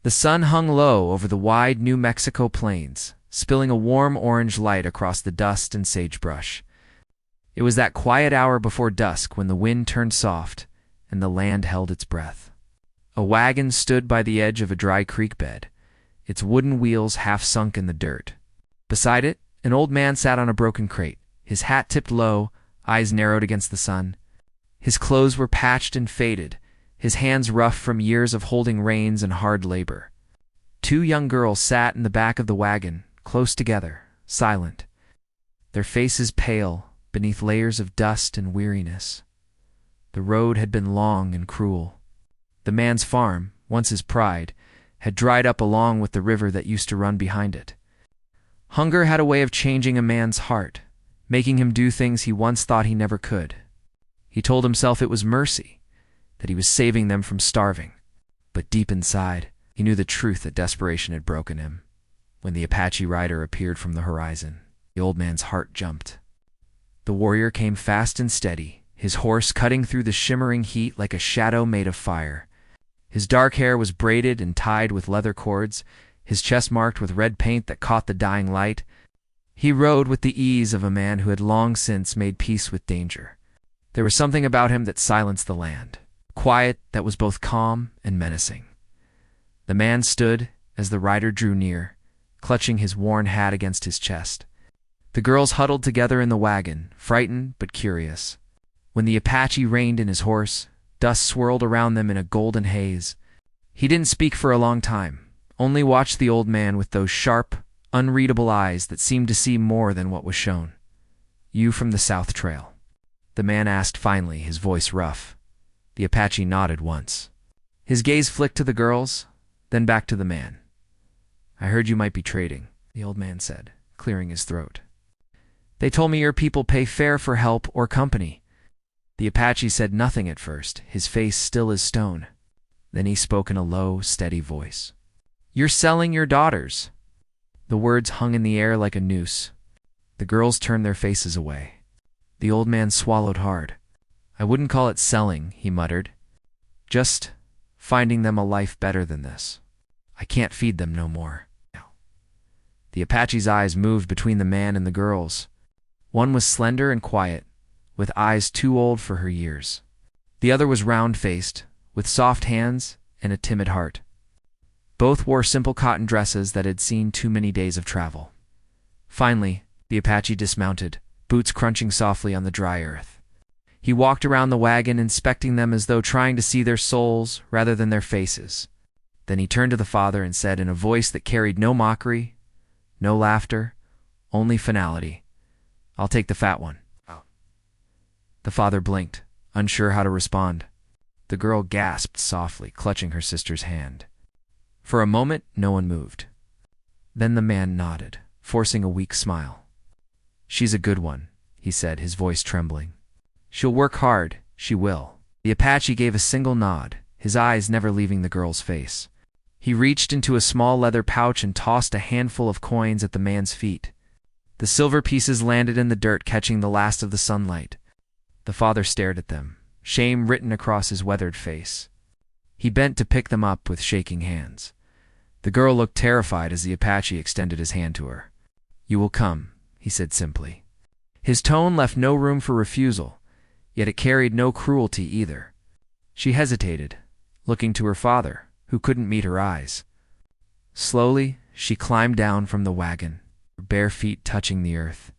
The sun hung low over the wide New Mexico plains, spilling a warm orange light across the dust and sagebrush. It was that quiet hour before dusk when the wind turned soft and the land held its breath. A wagon stood by the edge of a dry creek bed, its wooden wheels half sunk in the dirt. Beside it, an old man sat on a broken crate, his hat tipped low, eyes narrowed against the sun. His clothes were patched and faded, his hands rough from years of holding reins and hard labor. Two young girls sat in the back of the wagon, close together, silent, their faces pale beneath layers of dust and weariness. The road had been long and cruel. The man's farm, once his pride, had dried up along with the river that used to run behind it. Hunger had a way of changing a man's heart, making him do things he once thought he never could. He told himself it was mercy, that he was saving them from starving. But deep inside, he knew the truth that desperation had broken him. When the Apache rider appeared from the horizon, the old man's heart jumped. The warrior came fast and steady, his horse cutting through the shimmering heat like a shadow made of fire. His dark hair was braided and tied with leather cords, his chest marked with red paint that caught the dying light. He rode with the ease of a man who had long since made peace with danger. There was something about him that silenced the land, quiet that was both calm and menacing. The man stood as the rider drew near, clutching his worn hat against his chest. The girls huddled together in the wagon, frightened but curious. When the Apache reined in his horse, dust swirled around them in a golden haze. He didn't speak for a long time, only watched the old man with those sharp, unreadable eyes that seemed to see more than what was shown. "You from the South Trail?" the man asked finally, his voice rough. The Apache nodded once. His gaze flicked to the girls, then back to the man. "I heard you might be trading," the old man said, clearing his throat. "They told me your people pay fair for help or company." The Apache said nothing at first, his face still as stone. Then he spoke in a low, steady voice. "You're selling your daughters." The words hung in the air like a noose. The girls turned their faces away. The old man swallowed hard. "I wouldn't call it selling," he muttered. "Just finding them a life better than this. I can't feed them no more." The Apache's eyes moved between the man and the girls. One was slender and quiet, with eyes too old for her years. The other was round-faced, with soft hands and a timid heart. Both wore simple cotton dresses that had seen too many days of travel. Finally, the Apache dismounted, boots crunching softly on the dry earth. He walked around the wagon, inspecting them as though trying to see their souls rather than their faces. Then he turned to the father and said in a voice that carried no mockery, no laughter, only finality, "I'll take the fat one." The father blinked, unsure how to respond. The girl gasped softly, clutching her sister's hand. For a moment, no one moved. Then the man nodded, forcing a weak smile. "She's a good one," he said, his voice trembling. "She'll work hard, she will." The Apache gave a single nod, his eyes never leaving the girl's face. He reached into a small leather pouch and tossed a handful of coins at the man's feet. The silver pieces landed in the dirt, catching the last of the sunlight. The father stared at them, shame written across his weathered face. He bent to pick them up with shaking hands. The girl looked terrified as the Apache extended his hand to her. "You will come," he said simply. His tone left no room for refusal, yet it carried no cruelty either. She hesitated, looking to her father, who couldn't meet her eyes. Slowly, she climbed down from the wagon, her bare feet touching the earth.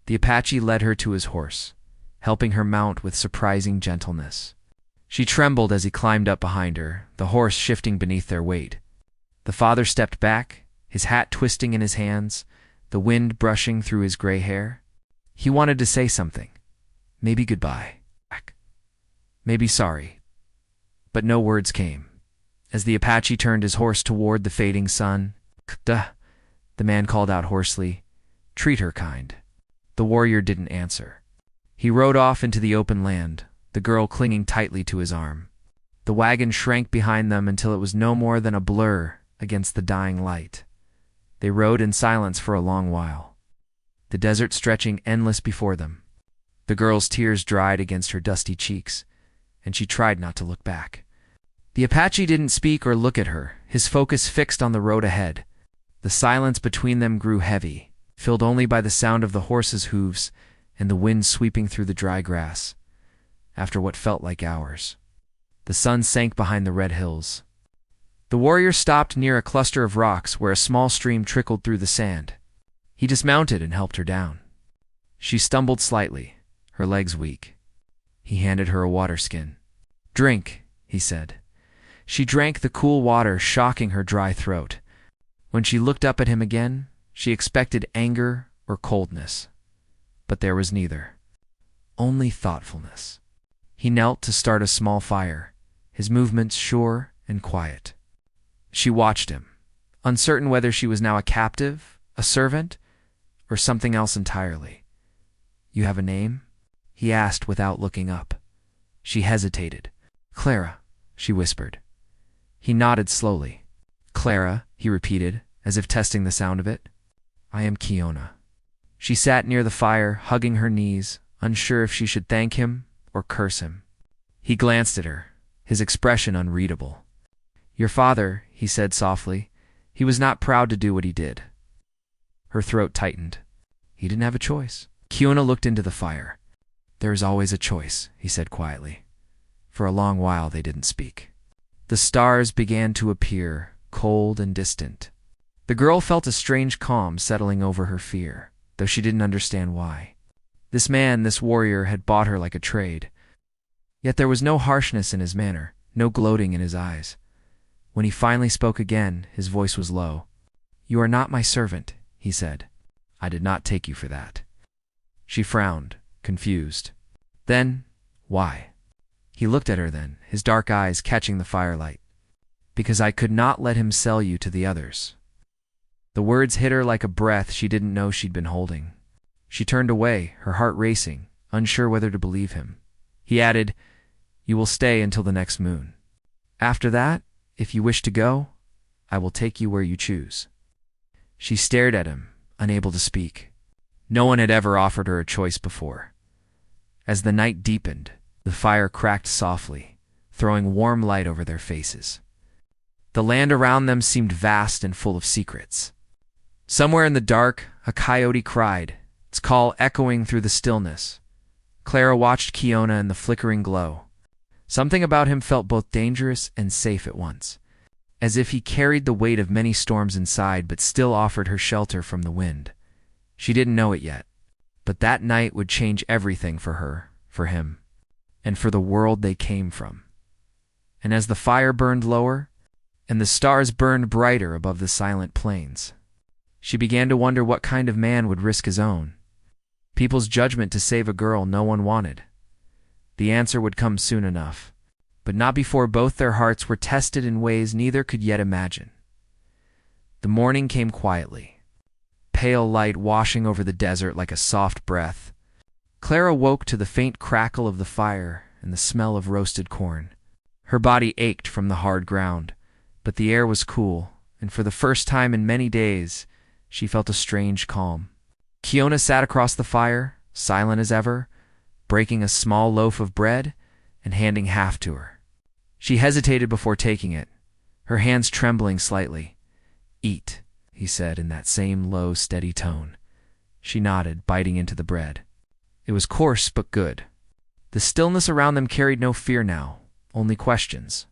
The Apache led her to his horse, helping her mount with surprising gentleness. She trembled as he climbed up behind her, the horse shifting beneath their weight. The father stepped back, his hat twisting in his hands, the wind brushing through his gray hair. He wanted to say something, maybe goodbye, maybe sorry, but no words came. As the Apache turned his horse toward the fading sun, "Kda," the man called out hoarsely, "Treat her kind." The warrior didn't answer. He rode off into the open land, the girl clinging tightly to his arm. The wagon shrank behind them until it was no more than a blur against the dying light. They rode in silence for a long while, the desert stretching endless before them. The girl's tears dried against her dusty cheeks, and she tried not to look back. The Apache didn't speak or look at her, his focus fixed on the road ahead. The silence between them grew heavy, filled only by the sound of the horses' hooves and the wind sweeping through the dry grass. After what felt like hours, the sun sank behind the red hills. The warrior stopped near a cluster of rocks where a small stream trickled through the sand. He dismounted and helped her down. She stumbled slightly, her legs weak. He handed her a water skin. "Drink," he said. She drank the cool water, shocking her dry throat. When she looked up at him again, she expected anger or coldness. But there was neither. Only thoughtfulness. He knelt to start a small fire, his movements sure and quiet. She watched him, uncertain whether she was now a captive, a servant, or something else entirely. "You have a name?" he asked without looking up. She hesitated. "Clara," she whispered. He nodded slowly. "Clara," he repeated, as if testing the sound of it. "I am Kiona." She sat near the fire, hugging her knees, unsure if she should thank him or curse him. He glanced at her, his expression unreadable. "Your father," he said softly, "he was not proud to do what he did." Her throat tightened. He didn't have a choice. Kiona looked into the fire. "There is always a choice," he said quietly. For a long while they didn't speak. The stars began to appear, cold and distant. The girl felt a strange calm settling over her fear, though she didn't understand why. This man, this warrior, had bought her like a trade. Yet there was no harshness in his manner, no gloating in his eyes. When he finally spoke again, his voice was low. "You are not my servant," he said. "I did not take you for that." She frowned, confused. "Then, why?" He looked at her then, his dark eyes catching the firelight. "Because I could not let him sell you to the others." The words hit her like a breath she didn't know she'd been holding. She turned away, her heart racing, unsure whether to believe him. He added, "You will stay until the next moon. After that, if you wish to go, I will take you where you choose." She stared at him, unable to speak. No one had ever offered her a choice before. As the night deepened, the fire cracked softly, throwing warm light over their faces. The land around them seemed vast and full of secrets. Somewhere in the dark, a coyote cried, its call echoing through the stillness. Clara watched Kiona in the flickering glow. Something about him felt both dangerous and safe at once, as if he carried the weight of many storms inside but still offered her shelter from the wind. She didn't know it yet, but that night would change everything for her, for him, and for the world they came from. And as the fire burned lower, and the stars burned brighter above the silent plains, she began to wonder what kind of man would risk his own, people's judgment to save a girl no one wanted. The answer would come soon enough, but not before both their hearts were tested in ways neither could yet imagine. The morning came quietly, pale light washing over the desert like a soft breath. Clara woke to the faint crackle of the fire and the smell of roasted corn. Her body ached from the hard ground, but the air was cool, and for the first time in many days, she felt a strange calm. Kiona sat across the fire, silent as ever, breaking a small loaf of bread and handing half to her. She hesitated before taking it, her hands trembling slightly. "Eat," he said in that same low, steady tone. She nodded, biting into the bread. It was coarse but good. The stillness around them carried no fear now, only questions.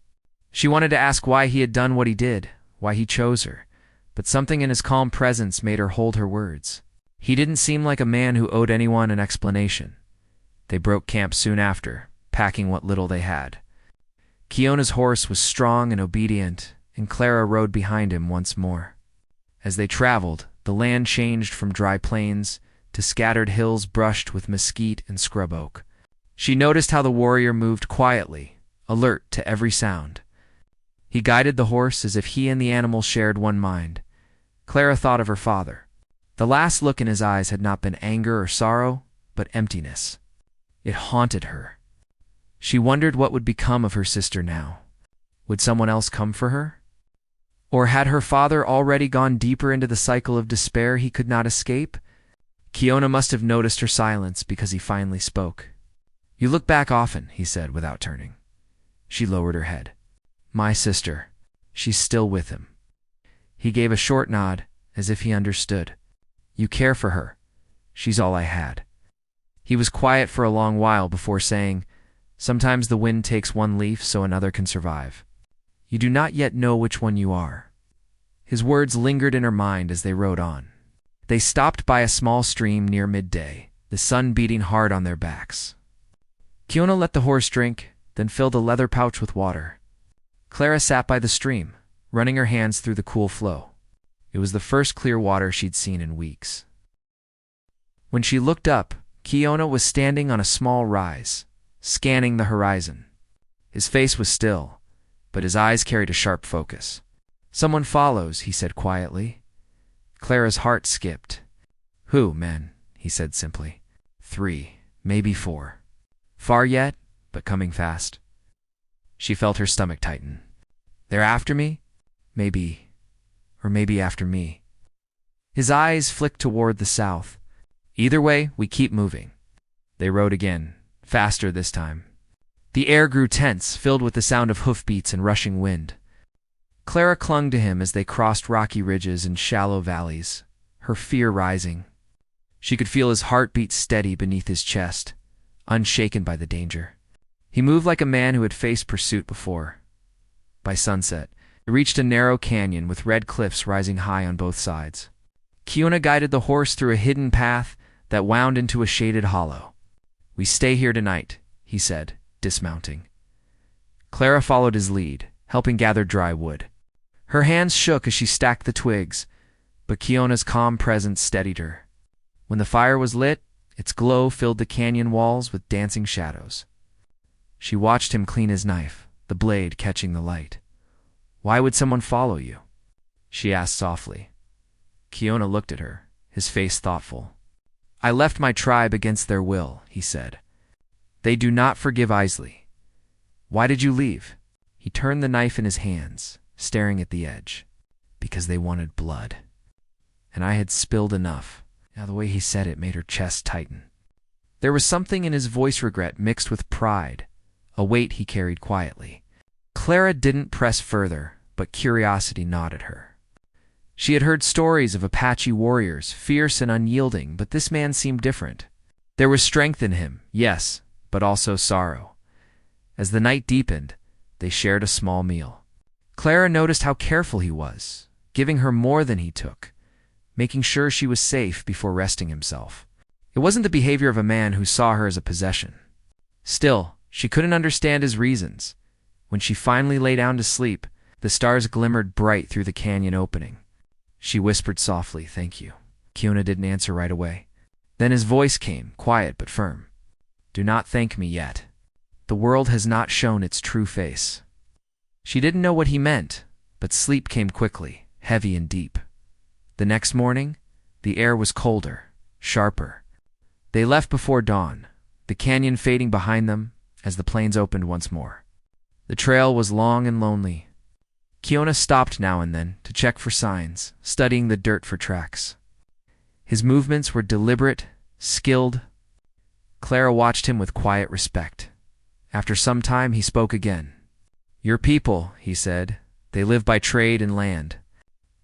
She wanted to ask why he had done what he did, why he chose her, but something in his calm presence made her hold her words. He didn't seem like a man who owed anyone an explanation. They broke camp soon after, packing what little they had. Kiona's horse was strong and obedient, and Clara rode behind him once more. As they traveled, the land changed from dry plains to scattered hills brushed with mesquite and scrub oak. She noticed how the warrior moved quietly, alert to every sound. He guided the horse as if he and the animal shared one mind. Clara thought of her father. The last look in his eyes had not been anger or sorrow, but emptiness. It haunted her. She wondered what would become of her sister now. Would someone else come for her? Or had her father already gone deeper into the cycle of despair he could not escape? Kiona must have noticed her silence because he finally spoke. "You look back often," he said without turning. She lowered her head. "My sister." She's still with him. He gave a short nod, as if he understood. You care for her. She's all I had. He was quiet for a long while before saying, Sometimes the wind takes one leaf so another can survive. You do not yet know which one you are. His words lingered in her mind as they rode on. They stopped by a small stream near midday, the sun beating hard on their backs. Kiona let the horse drink, then filled a leather pouch with water. Clara sat by the stream, running her hands through the cool flow. It was the first clear water she'd seen in weeks. When she looked up, Kiona was standing on a small rise, scanning the horizon. His face was still, but his eyes carried a sharp focus. Someone follows, he said quietly. Clara's heart skipped. Who, men? He said simply. 3, maybe 4. Far yet, but coming fast. She felt her stomach tighten. They're after me? Maybe. Or maybe after me. His eyes flicked toward the south. Either way, we keep moving. They rode again, faster this time. The air grew tense, filled with the sound of hoofbeats and rushing wind. Clara clung to him as they crossed rocky ridges and shallow valleys, her fear rising. She could feel his heartbeat steady beneath his chest, unshaken by the danger. He moved like a man who had faced pursuit before. By sunset, they reached a narrow canyon with red cliffs rising high on both sides. Kiona guided the horse through a hidden path that wound into a shaded hollow. We stay here tonight, he said, dismounting. Clara followed his lead, helping gather dry wood. Her hands shook as she stacked the twigs, but Kiona's calm presence steadied her. When the fire was lit, its glow filled the canyon walls with dancing shadows. She watched him clean his knife, the blade catching the light. Why would someone follow you? She asked softly. Kiona looked at her, his face thoughtful. I left my tribe against their will, he said. They do not forgive easily. Why did you leave? He turned the knife in his hands, staring at the edge. Because they wanted blood. And I had spilled enough. Now the way he said it made her chest tighten. There was something in his voice, regret mixed with pride, a weight he carried quietly. Clara didn't press further, but curiosity gnawed at her. She had heard stories of Apache warriors, fierce and unyielding, but this man seemed different. There was strength in him, yes, but also sorrow. As the night deepened, they shared a small meal. Clara noticed how careful he was, giving her more than he took, making sure she was safe before resting himself. It wasn't the behavior of a man who saw her as a possession. Still, she couldn't understand his reasons. When she finally lay down to sleep, the stars glimmered bright through the canyon opening. She whispered softly, "Thank you." Kiona didn't answer right away. Then his voice came, quiet but firm. "Do not thank me yet. The world has not shown its true face." She didn't know what he meant, but sleep came quickly, heavy and deep. The next morning, the air was colder, sharper. They left before dawn, the canyon fading behind them as the plains opened once more. The trail was long and lonely. Kiona stopped now and then to check for signs, studying the dirt for tracks. His movements were deliberate, skilled. Clara watched him with quiet respect. After some time, he spoke again. "Your people," he said, "they live by trade and land.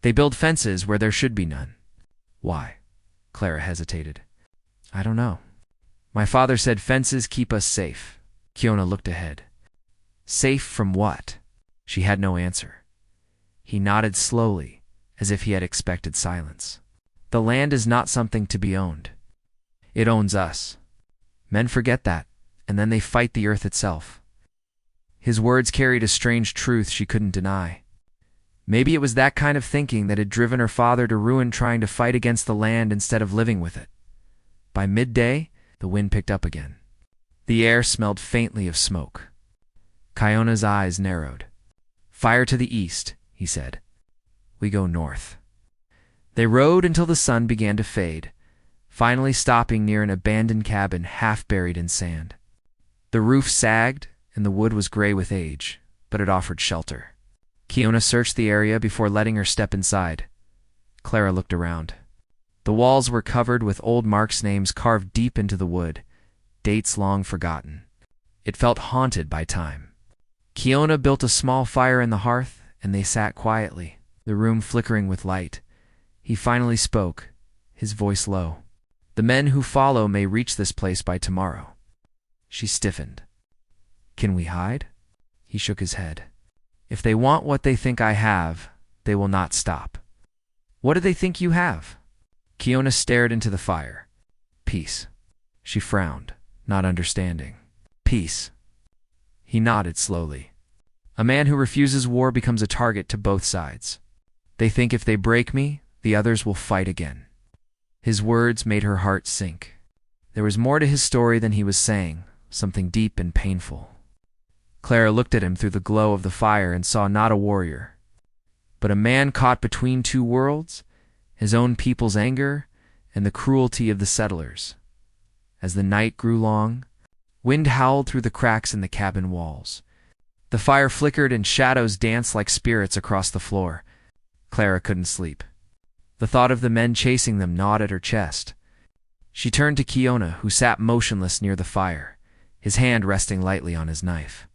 They build fences where there should be none." "Why?" Clara hesitated. "I don't know. My father said fences keep us safe." Kiona looked ahead. Safe from what? She had no answer. He nodded slowly, as if he had expected silence. "The land is not something to be owned. It owns us. Men forget that, and then they fight the earth itself." His words carried a strange truth she couldn't deny. Maybe it was that kind of thinking that had driven her father to ruin, trying to fight against the land instead of living with it. By midday, the wind picked up again. The air smelled faintly of smoke. Kiona's eyes narrowed. "Fire to the east," he said. "We go north." They rode until the sun began to fade, finally stopping near an abandoned cabin half buried in sand. The roof sagged, and the wood was gray with age, but it offered shelter. Kiona searched the area before letting her step inside. Clara looked around. The walls were covered with old marks, names carved deep into the wood, dates long forgotten. It felt haunted by time. Kiona built a small fire in the hearth and they sat quietly, the room flickering with light. He finally spoke, his voice low. "The men who follow may reach this place by tomorrow." She stiffened. "Can we hide?" He shook his head. "If they want what they think I have, they will not stop." "What do they think you have?" Kiona stared into the fire. "Peace." She frowned, not understanding. "Peace." He nodded slowly. "A man who refuses war becomes a target to both sides. They think if they break me, the others will fight again." His words made her heart sink. There was more to his story than he was saying, something deep and painful. Clara looked at him through the glow of the fire and saw not a warrior, but a man caught between two worlds, his own people's anger and the cruelty of the settlers. As the night grew long, wind howled through the cracks in the cabin walls. The fire flickered and shadows danced like spirits across the floor. Clara couldn't sleep. The thought of the men chasing them gnawed at her chest. She turned to Kiona, who sat motionless near the fire, his hand resting lightly on his knife.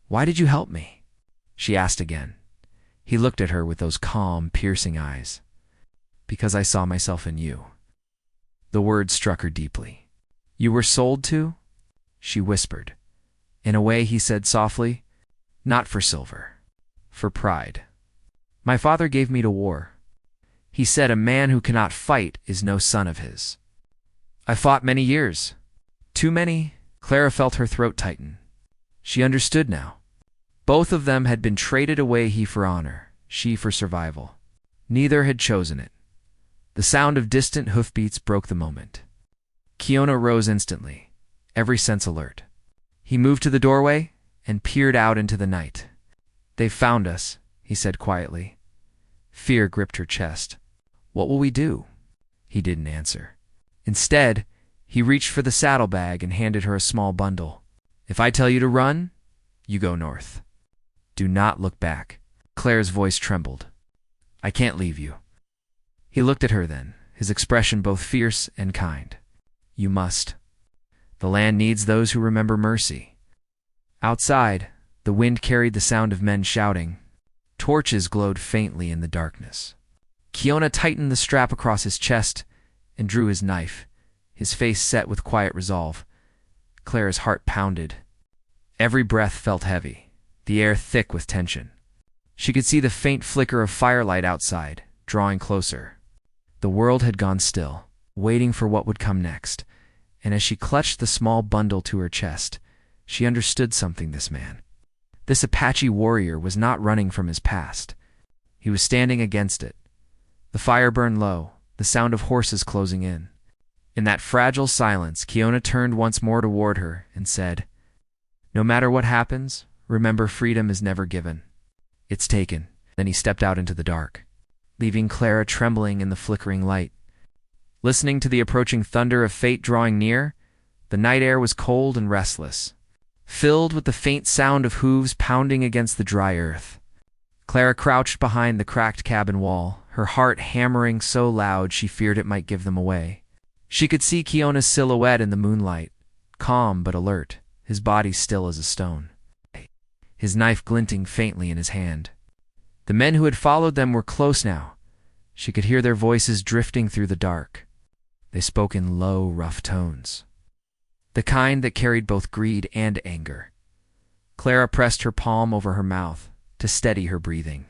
"Why did you help me?" she asked again. He looked at her with those calm, piercing eyes. "Because I saw myself in you." The words struck her deeply. "You were sold to?" she whispered. "In a way," he said softly, "not for silver, for pride. My father gave me to war. He said a man who cannot fight is no son of his. I fought many years. Too many." Clara felt her throat tighten. She understood now. Both of them had been traded away, he for honor, she for survival. Neither had chosen it. The sound of distant hoofbeats broke the moment. Kiona rose instantly, every sense alert. He moved to the doorway and peered out into the night. "They've found us," he said quietly. Fear gripped her chest. "What will we do?" He didn't answer. Instead, he reached for the saddlebag and handed her a small bundle. "If I tell you to run, you go north. Do not look back." Claire's voice trembled. "I can't leave you." He looked at her then, his expression both fierce and kind. "You must. The land needs those who remember mercy." Outside, the wind carried the sound of men shouting. Torches glowed faintly in the darkness. Kiona tightened the strap across his chest and drew his knife, his face set with quiet resolve. Clara's heart pounded. Every breath felt heavy, the air thick with tension. She could see the faint flicker of firelight outside, drawing closer. The world had gone still, waiting for what would come next, and as she clutched the small bundle to her chest, she understood something. This man, this Apache warrior, was not running from his past. He was standing against it. The fire burned low, the sound of horses closing in. In that fragile silence, Kiona turned once more toward her and said, "No matter what happens, remember freedom is never given. It's taken." Then he stepped out into the dark, leaving Clara trembling in the flickering light. Listening to the approaching thunder of fate drawing near, the night air was cold and restless, filled with the faint sound of hooves pounding against the dry earth. Clara crouched behind the cracked cabin wall, her heart hammering so loud she feared it might give them away. She could see Kiona's silhouette in the moonlight, calm but alert, his body still as a stone, his knife glinting faintly in his hand. The men who had followed them were close now. She could hear their voices drifting through the dark. They spoke in low, rough tones, the kind that carried both greed and anger. Clara pressed her palm over her mouth to steady her breathing.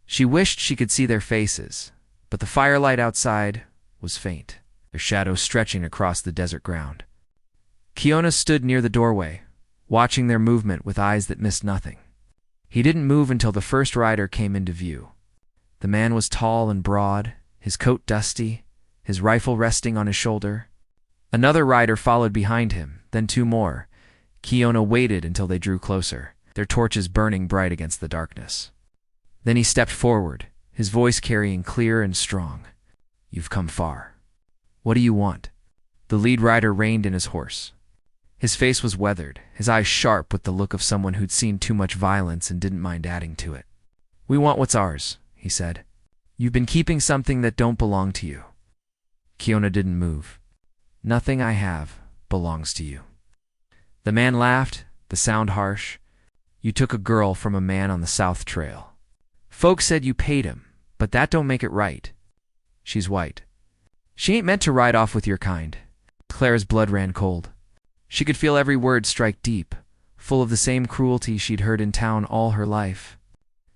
She wished she could see their faces, but the firelight outside was faint, their shadows stretching across the desert ground. Kiona stood near the doorway, watching their movement with eyes that missed nothing. He didn't move until the first rider came into view. The man was tall and broad, his coat dusty, his rifle resting on his shoulder. Another rider followed behind him, then two more. Kiona waited until they drew closer, their torches burning bright against the darkness. Then he stepped forward, his voice carrying clear and strong. "You've come far. What do you want?" The lead rider reined in his horse. His face was weathered, his eyes sharp with the look of someone who'd seen too much violence and didn't mind adding to it. "We want what's ours," he said. "You've been keeping something that don't belong to you." Kiona didn't move. "Nothing I have belongs to you." The man laughed, the sound harsh. "You took a girl from a man on the South Trail. Folks said you paid him, but that don't make it right. She's white. She ain't meant to ride off with your kind. Clara's blood ran cold. She could feel every word strike deep, full of the same cruelty she'd heard in town all her life.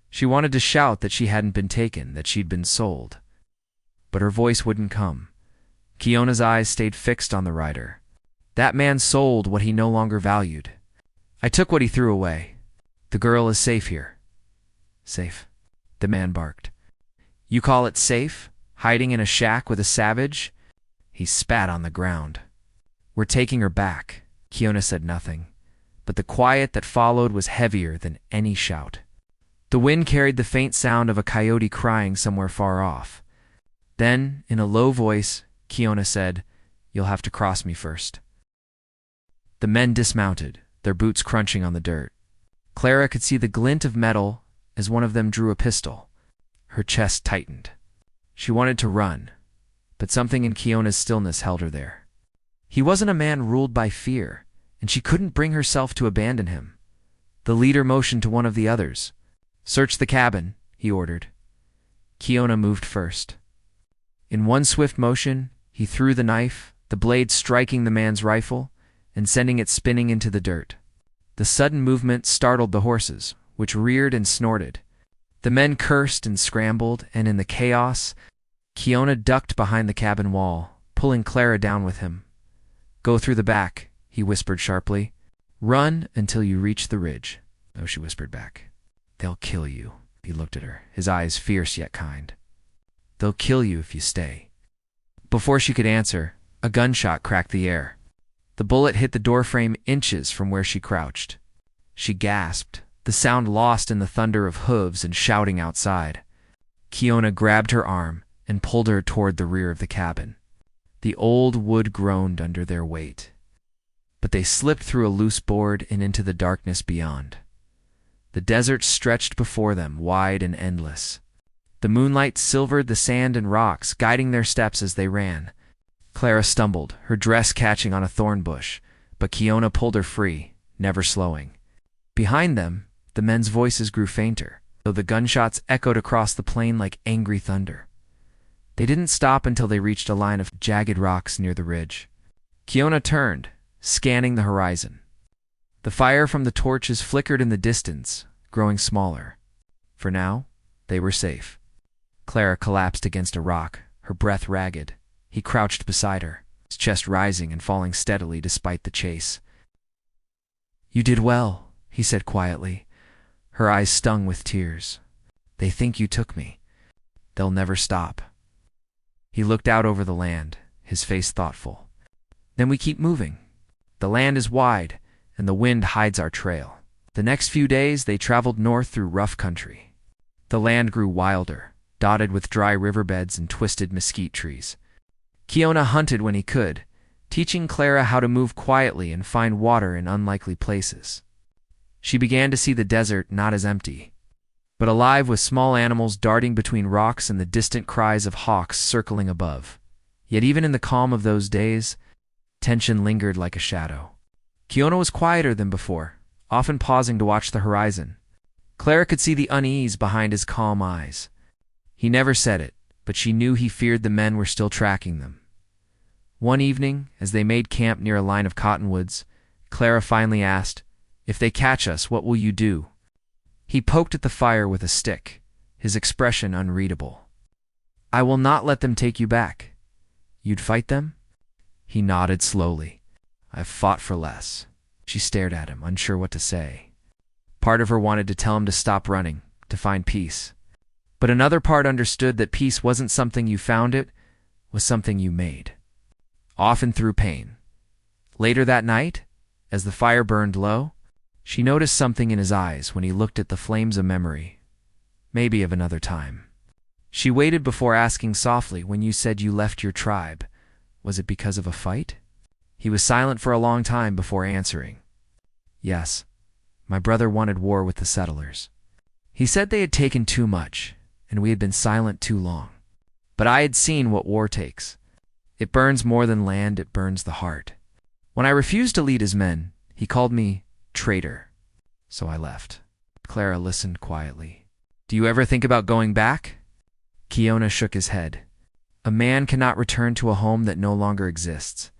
She wanted to shout that she hadn't been taken, that she'd been sold. But her voice wouldn't come. Kiona's eyes stayed fixed on the rider. That man sold what he no longer valued. I took what he threw away. The girl is safe here. Safe, the man barked. You call it safe? Hiding in a shack with a savage? He spat on the ground. We're taking her back. Kiona said nothing, but the quiet that followed was heavier than any shout. The wind carried the faint sound of a coyote crying somewhere far off. Then, in a low voice, Kiona said, You'll have to cross me first. The men dismounted, their boots crunching on the dirt. Clara could see the glint of metal as one of them drew a pistol. Her chest tightened. She wanted to run, but something in Kiona's stillness held her there. He wasn't a man ruled by fear, and she couldn't bring herself to abandon him. The leader motioned to one of the others. Search the cabin, he ordered. Kiona moved first. In one swift motion, he threw the knife, the blade striking the man's rifle and sending it spinning into the dirt. The sudden movement startled the horses, which reared and snorted. The men cursed and scrambled, and in the chaos, Kiona ducked behind the cabin wall, pulling Clara down with him. Go through the back, he whispered sharply. Run until you reach the ridge. Oh, she whispered back. They'll kill you. He looked at her, his eyes fierce yet kind. They'll kill you if you stay. Before she could answer, a gunshot cracked the air. The bullet hit the doorframe inches from where she crouched. She gasped, the sound lost in the thunder of hooves and shouting outside. Kiona grabbed her arm and pulled her toward the rear of the cabin. The old wood groaned under their weight, but they slipped through a loose board and into the darkness beyond. The desert stretched before them, wide and endless. The moonlight silvered the sand and rocks, guiding their steps as they ran. Clara stumbled, her dress catching on a thorn bush, but Kiona pulled her free, never slowing. Behind them, the men's voices grew fainter, though the gunshots echoed across the plain like angry thunder. They didn't stop until they reached a line of jagged rocks near the ridge. Kiona turned, scanning the horizon. The fire from the torches flickered in the distance, growing smaller. For now, they were safe. Clara collapsed against a rock, her breath ragged. He crouched beside her, his chest rising and falling steadily despite the chase. You did well, he said quietly. Her eyes stung with tears. They think you took me. They'll never stop. He looked out over the land, his face thoughtful. Then we keep moving. The land is wide, and the wind hides our trail. The next few days they traveled north through rough country. The land grew wilder, dotted with dry riverbeds and twisted mesquite trees. Kiona hunted when he could, teaching Clara how to move quietly and find water in unlikely places. She began to see the desert not as empty, but alive with small animals darting between rocks and the distant cries of hawks circling above. Yet even in the calm of those days, tension lingered like a shadow. Kiona was quieter than before, often pausing to watch the horizon. Clara could see the unease behind his calm eyes. He never said it, but she knew he feared the men were still tracking them. One evening, as they made camp near a line of cottonwoods, Clara finally asked, If they catch us, what will you do? He poked at the fire with a stick, his expression unreadable. I will not let them take you back. You'd fight them? He nodded slowly. I've fought for less. She stared at him, unsure what to say. Part of her wanted to tell him to stop running, to find peace. But another part understood that peace wasn't something you found, it was something you made. Often through pain. Later that night, as the fire burned low, she noticed something in his eyes when he looked at the flames of memory, maybe of another time. She waited before asking softly, when you said you left your tribe, was it because of a fight? He was silent for a long time before answering. Yes, my brother wanted war with the settlers. He said they had taken too much, and we had been silent too long. But I had seen what war takes. It burns more than land, it burns the heart. When I refused to lead his men, he called me traitor. So I left. Clara listened quietly. Do you ever think about going back? Kiona shook his head. A man cannot return to a home that no longer exists.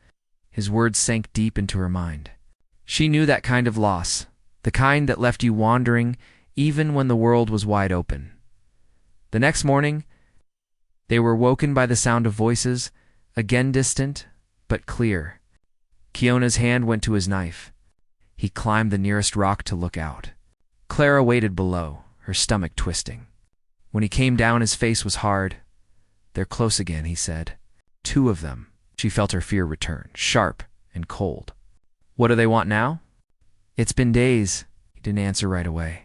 His words sank deep into her mind. She knew that kind of loss, the kind that left you wandering even when the world was wide open. The next morning, they were woken by the sound of voices, again distant, but clear. Kiona's hand went to his knife. He climbed the nearest rock to look out. Clara waited below, her stomach twisting. When he came down, his face was hard. "They're close again," he said. "Two of them." She felt her fear return, sharp and cold. "What do they want now?" "It's been days." He didn't answer right away.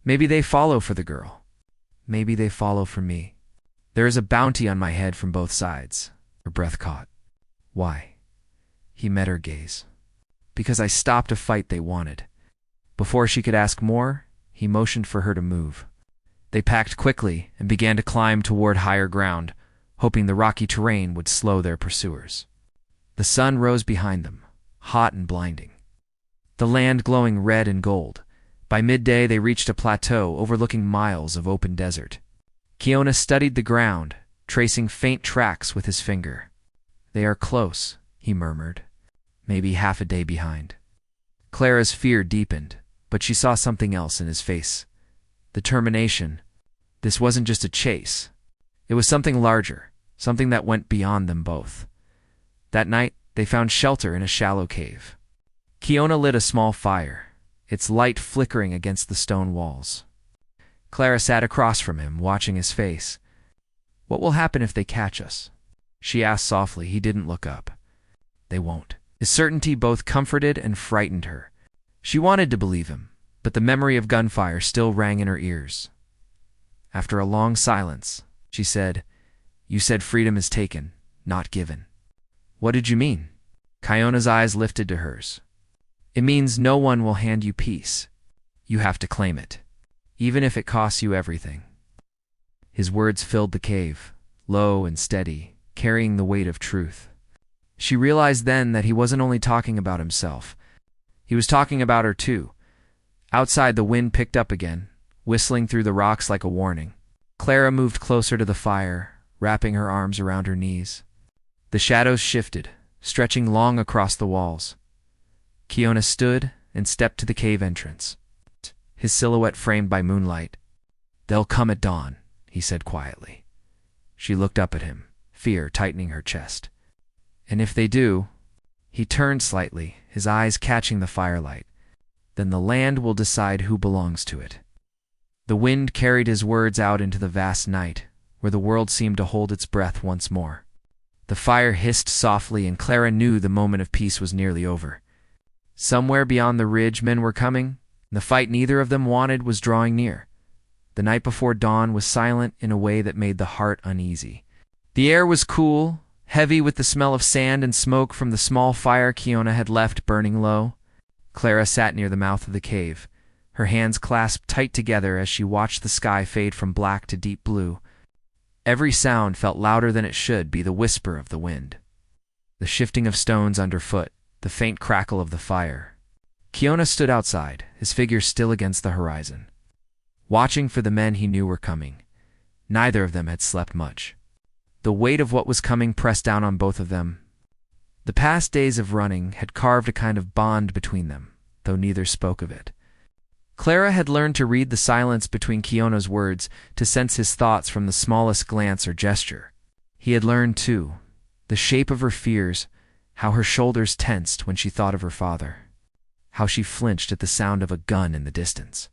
"Maybe they follow for the girl. Maybe they follow for me. There is a bounty on my head from both sides." Her breath caught. "Why?" He met her gaze. "Because I stopped a fight they wanted." Before she could ask more, he motioned for her to move. They packed quickly and began to climb toward higher ground, hoping the rocky terrain would slow their pursuers. The sun rose behind them, hot and blinding, the land glowing red and gold. By midday, they reached a plateau overlooking miles of open desert. Kiona studied the ground, tracing faint tracks with his finger. "They are close," he murmured, "maybe half a day behind." Clara's fear deepened, but she saw something else in his face. Determination. This wasn't just a chase. It was something larger, something that went beyond them both. That night, they found shelter in a shallow cave. Kiona lit a small fire, its light flickering against the stone walls. Clara sat across from him, watching his face. "What will happen if they catch us?" she asked softly. He didn't look up. "They won't." His certainty both comforted and frightened her. She wanted to believe him, but the memory of gunfire still rang in her ears. After a long silence, she said, "You said freedom is taken, not given." "What did you mean?" Kiona's eyes lifted to hers. "It means no one will hand you peace. You have to claim it, even if it costs you everything." His words filled the cave, low and steady, carrying the weight of truth. She realized then that he wasn't only talking about himself. He was talking about her too. Outside, the wind picked up again, whistling through the rocks like a warning. Clara moved closer to the fire, wrapping her arms around her knees. The shadows shifted, stretching long across the walls. Kiona stood and stepped to the cave entrance, his silhouette framed by moonlight. "They'll come at dawn," he said quietly. She looked up at him, fear tightening her chest. "And if they do—" He turned slightly, his eyes catching the firelight. "Then the land will decide who belongs to it." The wind carried his words out into the vast night, where the world seemed to hold its breath once more. The fire hissed softly, and Clara knew the moment of peace was nearly over. Somewhere beyond the ridge, men were coming, and the fight neither of them wanted was drawing near. The night before dawn was silent in a way that made the heart uneasy. The air was cool, heavy with the smell of sand and smoke from the small fire Kiona had left burning low. Clara sat near the mouth of the cave, her hands clasped tight together as she watched the sky fade from black to deep blue. Every sound felt louder than it should be, the whisper of the wind, the shifting of stones underfoot, the faint crackle of the fire. Kiona stood outside, his figure still against the horizon, watching for the men he knew were coming. Neither of them had slept much. The weight of what was coming pressed down on both of them. The past days of running had carved a kind of bond between them, though neither spoke of it. Clara had learned to read the silence between Kiona's words, to sense his thoughts from the smallest glance or gesture. He had learned, too, the shape of her fears, how her shoulders tensed when she thought of her father, how she flinched at the sound of a gun in the distance.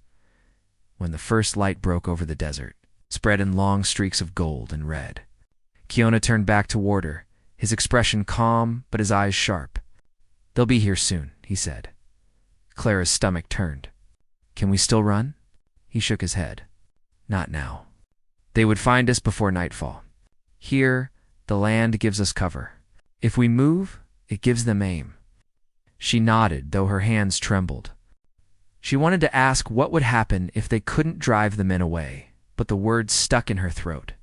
When the first light broke over the desert, spread in long streaks of gold and red, Kiona turned back toward her, his expression calm but his eyes sharp. "They'll be here soon," he said. Clara's stomach turned. "Can we still run?" He shook his head. "Not now. They would find us before nightfall. Here, the land gives us cover. If we move, it gives them aim." She nodded, though her hands trembled. She wanted to ask what would happen if they couldn't drive the men away, but the words stuck in her throat.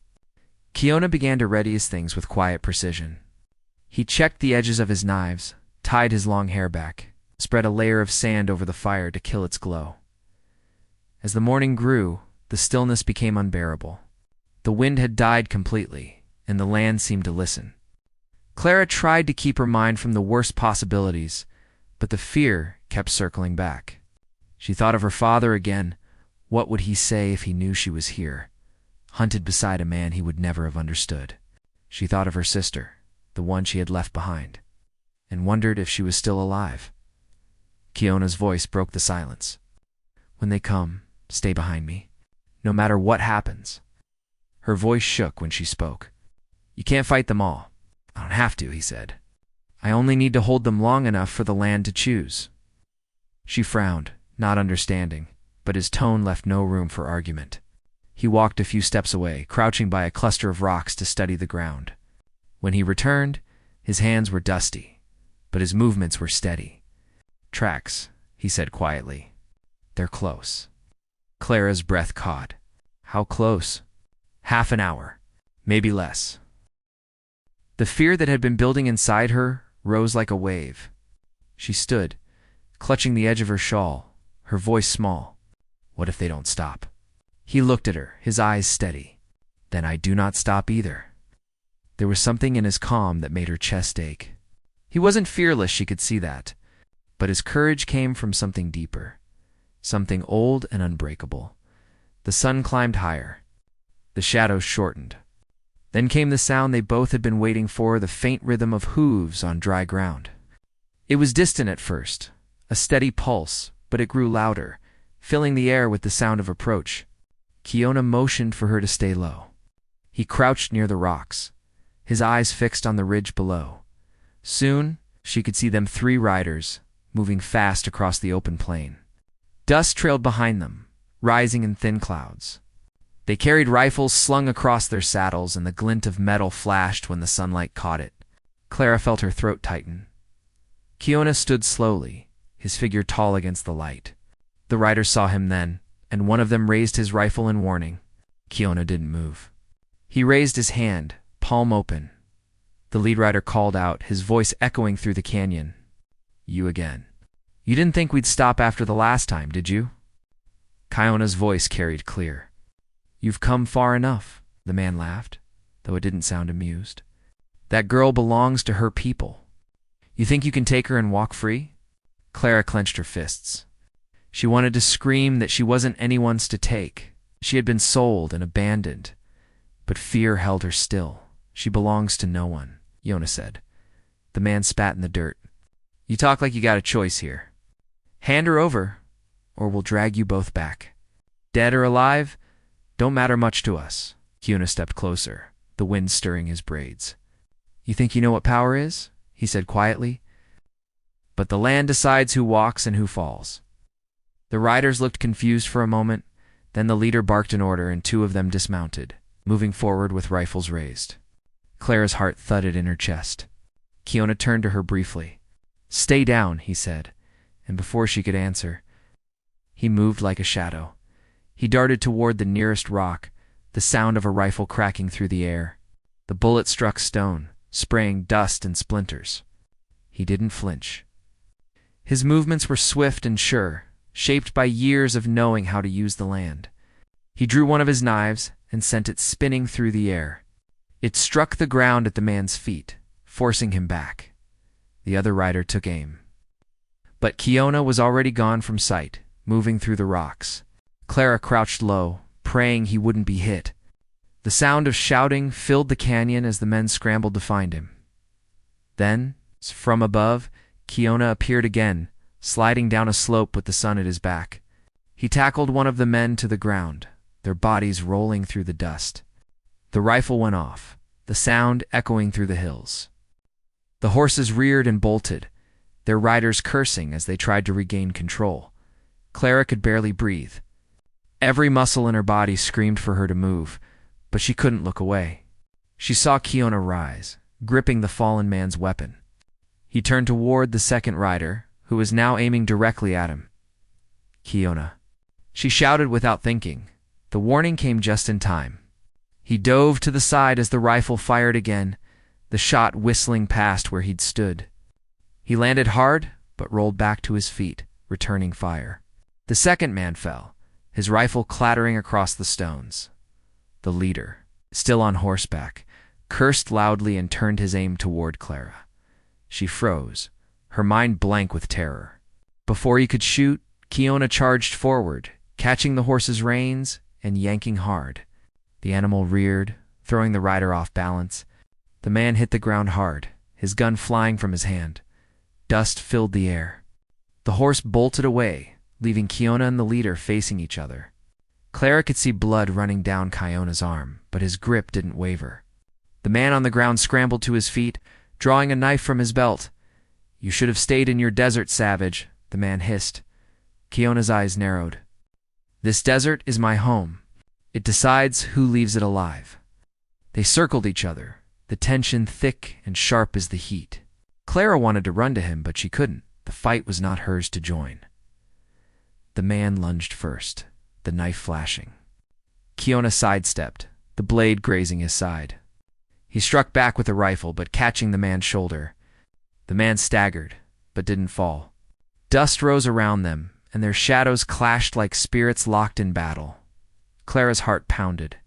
Kiona began to ready his things with quiet precision. He checked the edges of his knives, tied his long hair back, spread a layer of sand over the fire to kill its glow. As the morning grew, the stillness became unbearable. The wind had died completely, and the land seemed to listen. Clara tried to keep her mind from the worst possibilities, but the fear kept circling back. She thought of her father again. What would he say if he knew she was here, hunted beside a man he would never have understood? She thought of her sister, the one she had left behind, and wondered if she was still alive. Kiona's voice broke the silence. "When they come, stay behind me, no matter what happens." Her voice shook when she spoke. "You can't fight them all." "I don't have to," he said. "I only need to hold them long enough for the land to choose." She frowned, not understanding, but his tone left no room for argument. He walked a few steps away, crouching by a cluster of rocks to study the ground. When he returned, his hands were dusty, but his movements were steady. "Tracks," he said quietly. "They're close." Clara's breath caught. How close? Half an hour, maybe less. The fear that had been building inside her rose like a wave. She stood, clutching the edge of her shawl, her voice small. "What if they don't stop?" He looked at her, his eyes steady. "Then I do not stop either." There was something in his calm that made her chest ache. He wasn't fearless, she could see that, but his courage came from something deeper, something old and unbreakable. The sun climbed higher. The shadows shortened. Then came the sound they both had been waiting for, the faint rhythm of hooves on dry ground. It was distant at first, a steady pulse, but it grew louder, filling the air with the sound of approach. Kiona motioned for her to stay low. He crouched near the rocks, his eyes fixed on the ridge below. Soon, she could see them 3 riders, moving fast across the open plain. Dust trailed behind them, rising in thin clouds. They carried rifles slung across their saddles, and the glint of metal flashed when the sunlight caught it. Clara felt her throat tighten. Kiona stood slowly, his figure tall against the light. The riders saw him then, and one of them raised his rifle in warning. Kiona didn't move. He raised his hand, palm open. The lead rider called out, his voice echoing through the canyon. "You again. You didn't think we'd stop after the last time, did you?" Kiona's voice carried clear. "You've come far enough," the man laughed, though it didn't sound amused. "That girl belongs to her people. You think you can take her and walk free?" Clara clenched her fists. She wanted to scream that she wasn't anyone's to take. She had been sold and abandoned. But fear held her still. "She belongs to no one," Yona said. The man spat in the dirt. "You talk like you got a choice here. Hand her over, or we'll drag you both back. Dead or alive, don't matter much to us." Kiona stepped closer, the wind stirring his braids. "You think you know what power is?" he said quietly. "But the land decides who walks and who falls." The riders looked confused for a moment, then the leader barked an order and 2 of them dismounted, moving forward with rifles raised. Clara's heart thudded in her chest. Kiona turned to her briefly. "Stay down," he said, and before she could answer, he moved like a shadow. He darted toward the nearest rock, the sound of a rifle cracking through the air. The bullet struck stone, spraying dust and splinters. He didn't flinch. His movements were swift and sure, shaped by years of knowing how to use the land. He drew one of his knives and sent it spinning through the air. It struck the ground at the man's feet, forcing him back. The other rider took aim. But Kiona was already gone from sight, moving through the rocks. Clara crouched low, praying he wouldn't be hit. The sound of shouting filled the canyon as the men scrambled to find him. Then, from above, Kiona appeared again, sliding down a slope with the sun at his back. He tackled one of the men to the ground, their bodies rolling through the dust. The rifle went off, the sound echoing through the hills. The horses reared and bolted, their riders cursing as they tried to regain control. Clara could barely breathe. Every muscle in her body screamed for her to move, but she couldn't look away. She saw Kiona rise, gripping the fallen man's weapon. He turned toward the second rider, who was now aiming directly at him. "Kiona." She shouted without thinking. The warning came just in time. He dove to the side as the rifle fired again, the shot whistling past where he'd stood. He landed hard, but rolled back to his feet, returning fire. The second man fell, his rifle clattering across the stones. The leader, still on horseback, cursed loudly and turned his aim toward Clara. She froze, her mind blank with terror. Before he could shoot, Kiona charged forward, catching the horse's reins and yanking hard. The animal reared, throwing the rider off balance. The man hit the ground hard, his gun flying from his hand. Dust filled the air. The horse bolted away, leaving Kiona and the leader facing each other. Clara could see blood running down Kiona's arm, but his grip didn't waver. The man on the ground scrambled to his feet, drawing a knife from his belt. "You should have stayed in your desert, savage," the man hissed. Kiona's eyes narrowed. "This desert is my home. It decides who leaves it alive." They circled each other, the tension thick and sharp as the heat. Clara wanted to run to him, but she couldn't. The fight was not hers to join. The man lunged first, the knife flashing. Kiona sidestepped, the blade grazing his side. He struck back with a rifle, but catching the man's shoulder. The man staggered, but didn't fall. Dust rose around them, and their shadows clashed like spirits locked in battle. Clara's heart pounded.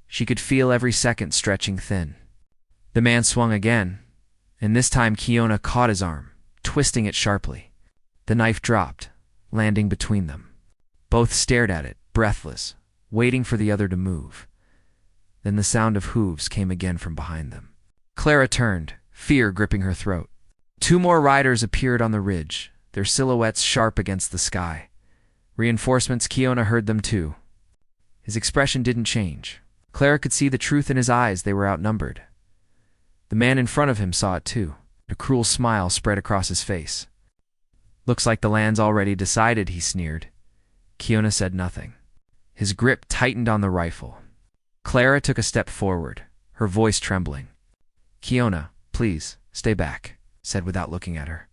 She could feel every second stretching thin. The man swung again, and this time Kiona caught his arm, twisting it sharply. The knife dropped, landing between them. Both stared at it, breathless, waiting for the other to move. Then the sound of hooves came again from behind them. Clara turned, fear gripping her throat. Two more riders appeared on the ridge, their silhouettes sharp against the sky. Reinforcements. Kiona heard them too. His expression didn't change. Clara could see the truth in his eyes. They were outnumbered. The man in front of him saw it too. A cruel smile spread across his face. "Looks like the land's already decided," he sneered. Kiona said nothing. His grip tightened on the rifle. Clara took a step forward, her voice trembling. "Kiona, please, stay back," said without looking at her.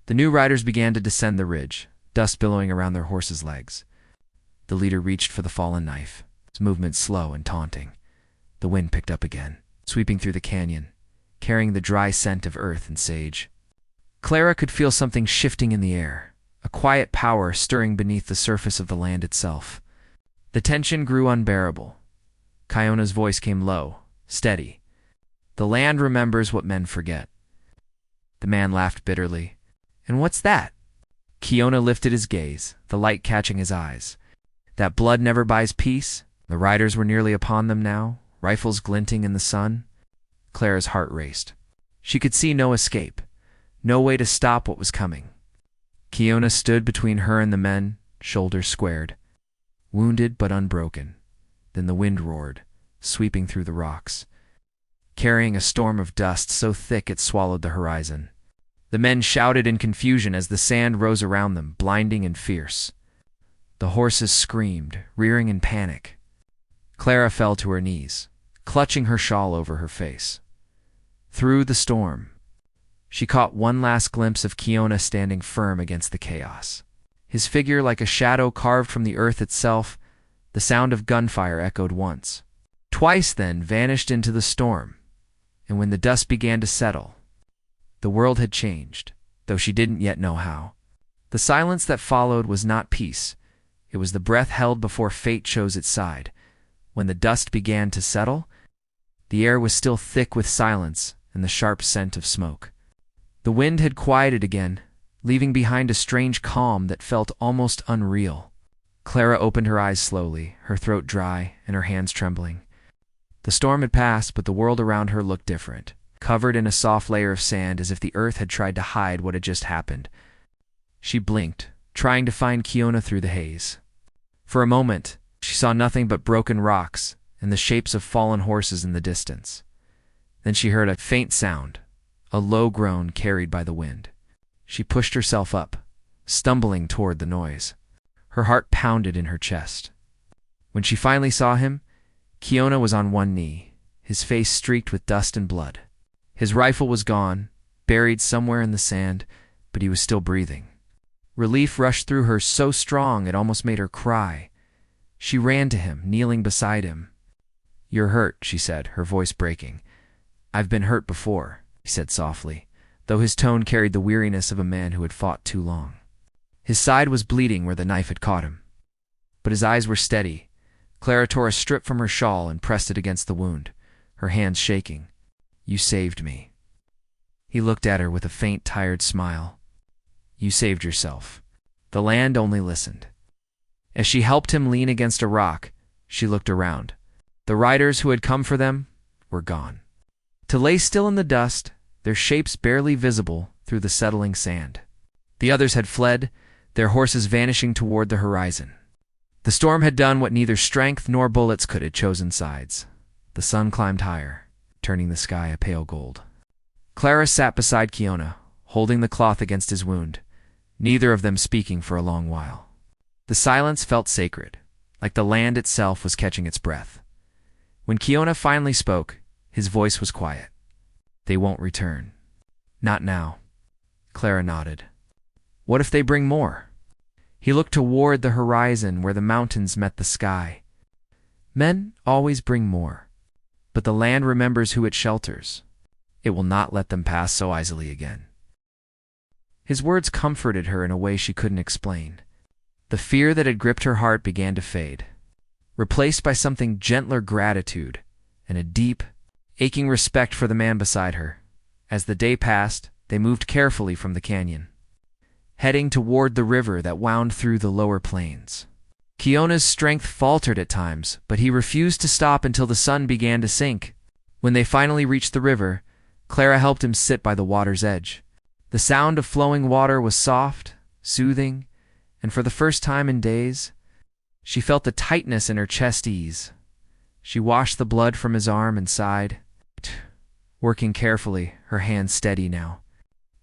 The new riders began to descend the ridge, dust billowing around their horses' legs. The leader reached for the fallen knife, his movement slow and taunting. The wind picked up again, sweeping through the canyon, carrying the dry scent of earth and sage. Clara could feel something shifting in the air, a quiet power stirring beneath the surface of the land itself. The tension grew unbearable. Kiona's voice came low, steady. "The land remembers what men forget." The man laughed bitterly. "And what's that?" Kiona lifted his gaze, the light catching his eyes. "That blood never buys peace." The riders were nearly upon them now, rifles glinting in the sun. Clara's heart raced. She could see no escape, no way to stop what was coming. Kiona stood between her and the men, shoulders squared, wounded but unbroken. Then the wind roared, sweeping through the rocks, carrying a storm of dust so thick it swallowed the horizon. The men shouted in confusion as the sand rose around them, blinding and fierce. The horses screamed, rearing in panic. Clara fell to her knees, clutching her shawl over her face. Through the storm, she caught one last glimpse of Kiona standing firm against the chaos. His figure like a shadow carved from the earth itself. The sound of gunfire echoed once. Twice then vanished into the storm, and when the dust began to settle, the world had changed, though she didn't yet know how. The silence that followed was not peace. It was the breath held before fate chose its side. When the dust began to settle, the air was still thick with silence and the sharp scent of smoke. The wind had quieted again, leaving behind a strange calm that felt almost unreal. Clara opened her eyes slowly, her throat dry and her hands trembling. The storm had passed, but the world around her looked different, covered in a soft layer of sand as if the earth had tried to hide what had just happened. She blinked, trying to find Kiona through the haze. For a moment, she saw nothing but broken rocks and the shapes of fallen horses in the distance. Then she heard a faint sound, a low groan carried by the wind. She pushed herself up, stumbling toward the noise. Her heart pounded in her chest. When she finally saw him, Kiona was on one knee, his face streaked with dust and blood. His rifle was gone, buried somewhere in the sand, but he was still breathing. Relief rushed through her so strong it almost made her cry. She ran to him, kneeling beside him. "You're hurt," she said, her voice breaking. "I've been hurt before," he said softly, though his tone carried the weariness of a man who had fought too long. His side was bleeding where the knife had caught him. but his eyes were steady. Clara tore a strip from her shawl and pressed it against the wound, her hands shaking. "You saved me." He looked at her with a faint, tired smile. "You saved yourself." The land only listened. As she helped him lean against a rock, she looked around. The riders who had come for them were gone. To lay still in the dust, their shapes barely visible through the settling sand. The others had fled, their horses vanishing toward the horizon. The storm had done what neither strength nor bullets could. Had chosen sides. The sun climbed higher, turning the sky a pale gold. Clara sat beside Kiona, holding the cloth against his wound, neither of them speaking for a long while. The silence felt sacred, like the land itself was catching its breath. When Kiona finally spoke, his voice was quiet. "They won't return." "Not now." Clara nodded. "What if they bring more?" He looked toward the horizon where the mountains met the sky. "Men always bring more, but the land remembers who it shelters. It will not let them pass so easily again." His words comforted her in a way she couldn't explain. The fear that had gripped her heart began to fade, replaced by something gentler gratitude and a deep, aching respect for the man beside her. As the day passed, they moved carefully from the canyon, heading toward the river that wound through the lower plains. Kiona's strength faltered at times, but he refused to stop until the sun began to sink. When they finally reached the river, Clara helped him sit by the water's edge. The sound of flowing water was soft, soothing, and for the first time in days, she felt the tightness in her chest ease. She washed the blood from his arm and sighed, working carefully, her hands steady now.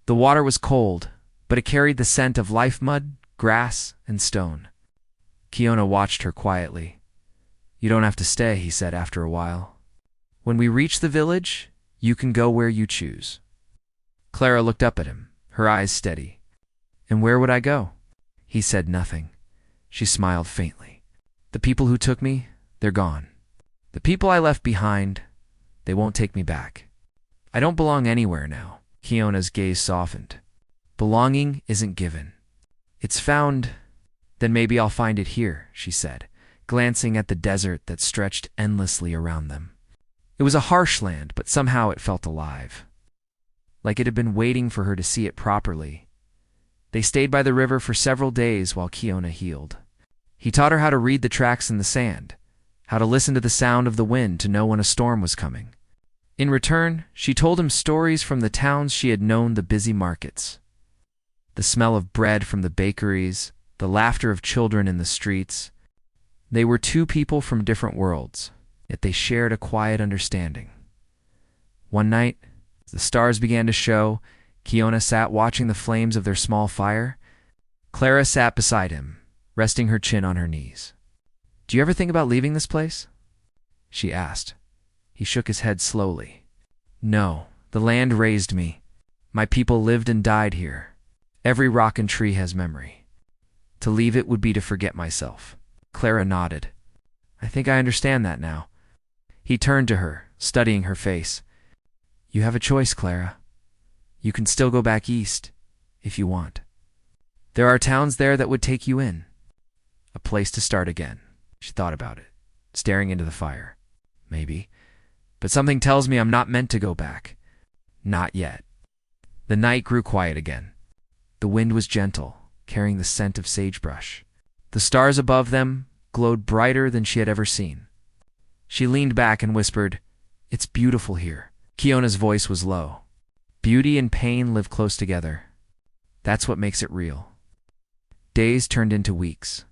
The water was cold, but it carried the scent of life mud, grass, and stone. Kiona watched her quietly. "You don't have to stay," he said after a while. "When we reach the village, you can go where you choose." Clara looked up at him, her eyes steady. "And where would I go?" He said nothing. She smiled faintly. "The people who took me, they're gone. The people I left behind, they won't take me back. I don't belong anywhere now." Kiona's gaze softened. "Belonging isn't given. It's found. Then maybe I'll find it here," she said, glancing at the desert that stretched endlessly around them. It was a harsh land, but somehow it felt alive, like it had been waiting for her to see it properly. They stayed by the river for several days while Kiona healed. He taught her how to read the tracks in the sand, how to listen to the sound of the wind to know when a storm was coming. In return, she told him stories from the towns she had known, the busy markets, the smell of bread from the bakeries, the laughter of children in the streets. They were two people from different worlds, yet they shared a quiet understanding. One night, as the stars began to show, Kiona sat watching the flames of their small fire. Clara sat beside him, resting her chin on her knees. "Do you ever think about leaving this place?" she asked. He shook his head slowly. "No, the land raised me. My people lived and died here. Every rock and tree has memory. To leave it would be to forget myself." Clara nodded. "I think I understand that now." He turned to her, studying her face. "You have a choice, Clara. You can still go back east, if you want. There are towns there that would take you in. A place to start again." She thought about it, staring into the fire. "Maybe. But something tells me I'm not meant to go back. Not yet." The night grew quiet again. The wind was gentle, carrying the scent of sagebrush. The stars above them glowed brighter than she had ever seen. She leaned back and whispered, "It's beautiful here." Kiona's voice was low. "Beauty and pain live close together. That's what makes it real." Days turned into weeks.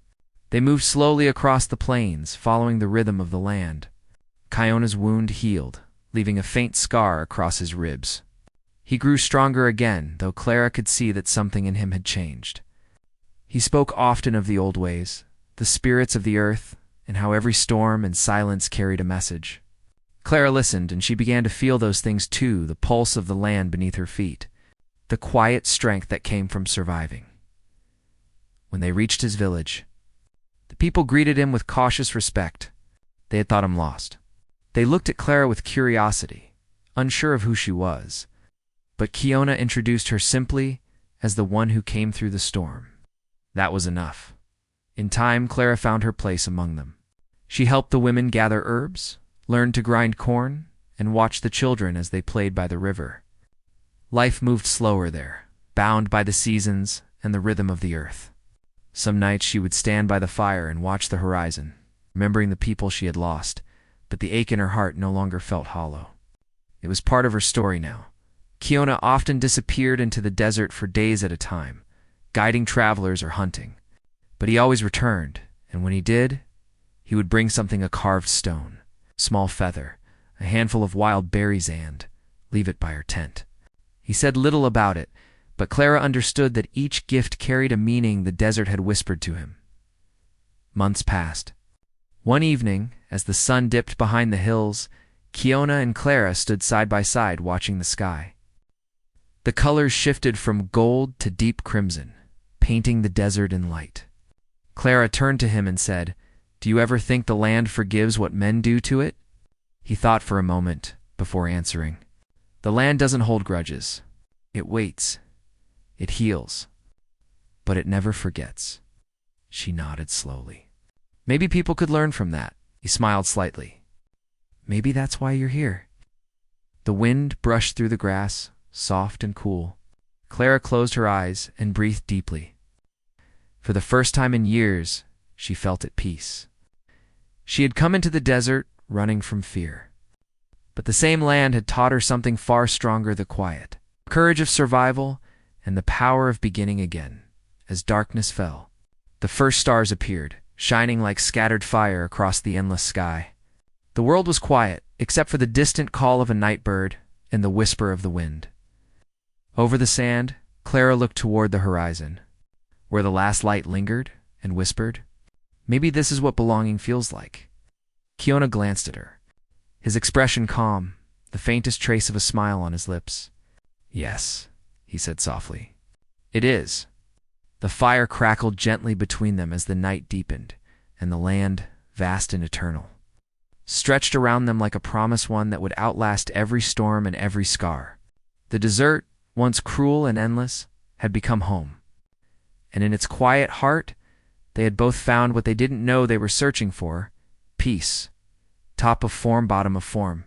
They moved slowly across the plains, following the rhythm of the land. Kiona's wound healed, leaving a faint scar across his ribs. He grew stronger again, though Clara could see that something in him had changed. He spoke often of the old ways, the spirits of the earth, and how every storm and silence carried a message. Clara listened, and she began to feel those things too, the pulse of the land beneath her feet, the quiet strength that came from surviving. When they reached his village, the people greeted him with cautious respect. They had thought him lost. They looked at Clara with curiosity, unsure of who she was, but Kiona introduced her simply as the one who came through the storm. That was enough. In time, Clara found her place among them. She helped the women gather herbs, learned to grind corn, and watched the children as they played by the river. Life moved slower there, bound by the seasons and the rhythm of the earth. Some nights she would stand by the fire and watch the horizon, remembering the people she had lost, but the ache in her heart no longer felt hollow. It was part of her story now. Kiona often disappeared into the desert for days at a time, guiding travelers or hunting. But he always returned, and when he did, he would bring something: a carved stone, small feather, a handful of wild berries, and leave it by her tent. He said little about it, but Clara understood that each gift carried a meaning the desert had whispered to him. Months passed. One evening, as the sun dipped behind the hills, Kiona and Clara stood side by side watching the sky. The colors shifted from gold to deep crimson, painting the desert in light. Clara turned to him and said, "Do you ever think the land forgives what men do to it?" He thought for a moment before answering. "The land doesn't hold grudges. It waits. It heals. But it never forgets." She nodded slowly. "Maybe people could learn from that." He smiled slightly. "Maybe that's why you're here." The wind brushed through the grass, soft and cool. Clara closed her eyes and breathed deeply. For the first time in years, she felt at peace. She had come into the desert running from fear. But the same land had taught her something far stronger: the quiet, courage of survival, and the power of beginning again. As darkness fell, the first stars appeared, shining like scattered fire across the endless sky. The world was quiet, except for the distant call of a night bird and the whisper of the wind. Over the sand, Clara looked toward the horizon, where the last light lingered, and whispered, "Maybe this is what belonging feels like." Kiona glanced at her, his expression calm, the faintest trace of a smile on his lips. "Yes," he said softly. "It is." The fire crackled gently between them as the night deepened, and the land, vast and eternal, stretched around them like a promise, one that would outlast every storm and every scar. The desert, once cruel and endless, had become home. And in its quiet heart, they had both found what they didn't know they were searching for: peace. Top of form, bottom of form,